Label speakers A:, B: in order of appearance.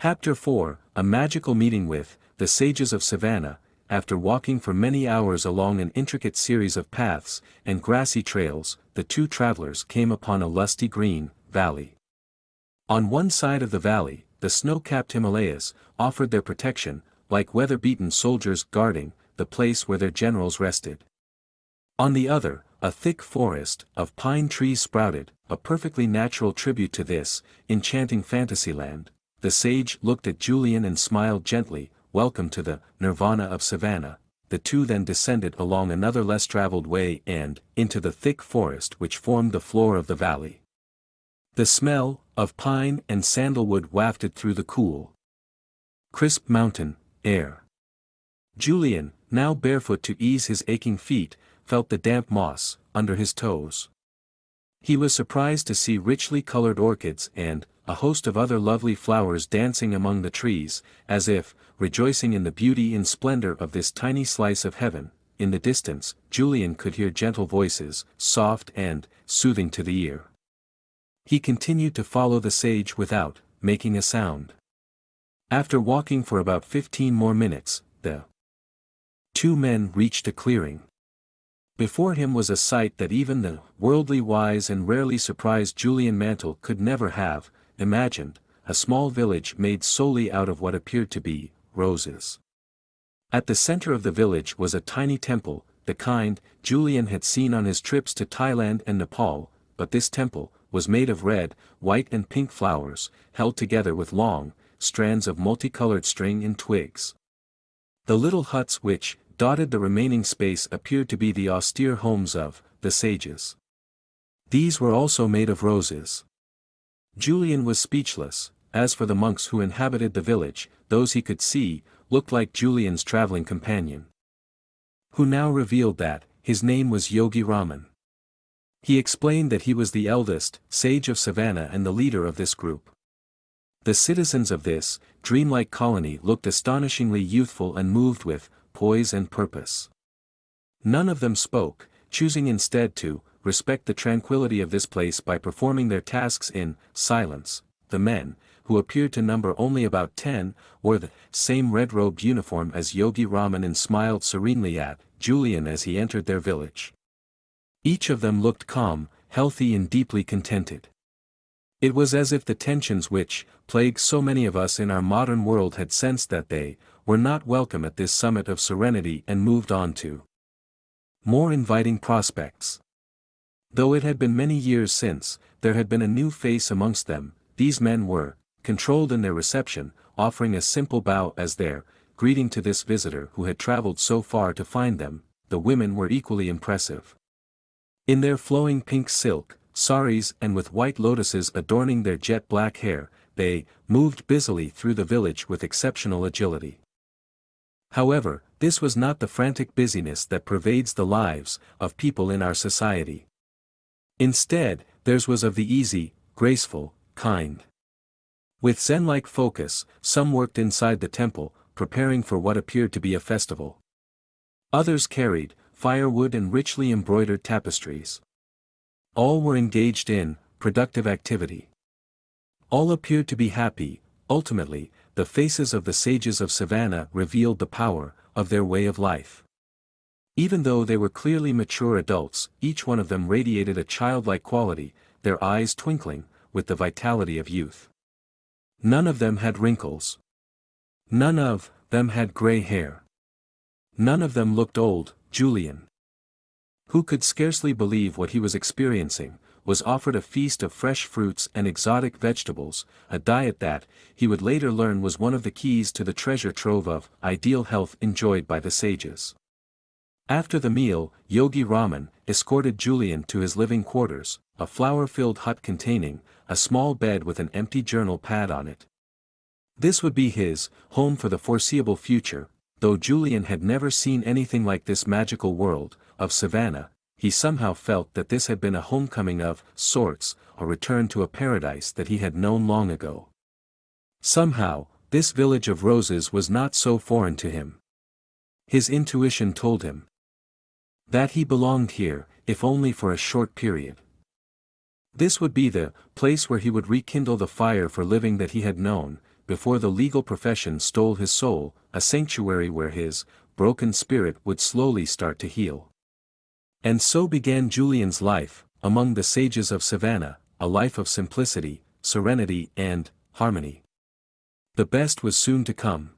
A: Chapter 4, A Magical Meeting with, the Sages of Sivana. After walking for many hours along an intricate series of paths and grassy trails, the two travelers came upon a lusty green valley. On one side of the valley, the snow-capped Himalayas offered their protection, like weather-beaten soldiers guarding the place where their generals rested. On the other, a thick forest of pine trees sprouted, a perfectly natural tribute to this enchanting fantasyland. The sage looked at Julian and smiled gently. "Welcome to the nirvana of Savannah." The two then descended along another less traveled way and into the thick forest which formed the floor of the valley. The smell of pine and sandalwood wafted through the cool, crisp mountain air. Julian, now barefoot to ease his aching feet, felt the damp moss under his toes. He was surprised to see richly colored orchids and a host of other lovely flowers dancing among the trees, as if rejoicing in the beauty and splendor of this tiny slice of heaven. In the distance, Julian could hear gentle voices, soft and soothing to the ear. He continued to follow the sage without making a sound. After walking for about 15 more minutes, the two men reached a clearing. Before him was a sight that even the worldly wise and rarely surprised Julian Mantle could never have imagined: a small village made solely out of what appeared to be roses. At the center of the village was a tiny temple, the kind Julian had seen on his trips to Thailand and Nepal, but this temple was made of red, white and pink flowers, held together with long strands of multicolored string and twigs. The little huts which dotted the remaining space appeared to be the austere homes of the sages. These were also made of roses. Julian was speechless. As for the monks who inhabited the village, those he could see looked like Julian's traveling companion, who now revealed that his name was Yogi Raman. He explained that he was the eldest sage of Savannah and the leader of this group. The citizens of this dreamlike colony looked astonishingly youthful and moved with poise and purpose. None of them spoke, choosing instead to respect the tranquility of this place by performing their tasks in silence. The men, who appeared to number only about 10, wore the same red-robed uniform as Yogi Raman and smiled serenely at Julian as he entered their village. Each of them looked calm, healthy and deeply contented. It was as if the tensions which plague so many of us in our modern world had sensed that they were not welcome at this summit of serenity and moved on to more inviting prospects. Though it had been many years since there had been a new face amongst them, these men were controlled in their reception, offering a simple bow as their greeting to this visitor who had traveled so far to find them. The women were equally impressive. In their flowing pink silk saris and with white lotuses adorning their jet black hair, they moved busily through the village with exceptional agility. However, this was not the frantic busyness that pervades the lives of people in our society. Instead, theirs was of the easy, graceful kind. With zen-like focus, some worked inside the temple, preparing for what appeared to be a festival. Others carried firewood and richly embroidered tapestries. All were engaged in productive activity. All appeared to be happy. Ultimately, the faces of the sages of Savannah revealed the power of their way of life. Even though they were clearly mature adults, each one of them radiated a childlike quality, their eyes twinkling with the vitality of youth. None of them had wrinkles. None of them had gray hair. None of them looked old. Julian, who could scarcely believe what he was experiencing, was offered a feast of fresh fruits and exotic vegetables, a diet that, he would later learn, was one of the keys to the treasure trove of ideal health enjoyed by the sages. After the meal, Yogi Raman escorted Julian to his living quarters, a flower-filled hut containing a small bed with an empty journal pad on it. This would be his home for the foreseeable future. Though Julian had never seen anything like this magical world of Savannah, he somehow felt that this had been a homecoming of sorts, a return to a paradise that he had known long ago. Somehow, this village of roses was not so foreign to him. His intuition told him that he belonged here, if only for a short period. This would be the place where he would rekindle the fire for living that he had known. before the legal profession stole his soul, a sanctuary where his broken spirit would slowly start to heal. And so began Julian's life, among the sages of Sivana, a life of simplicity, serenity and harmony. The best was soon to come.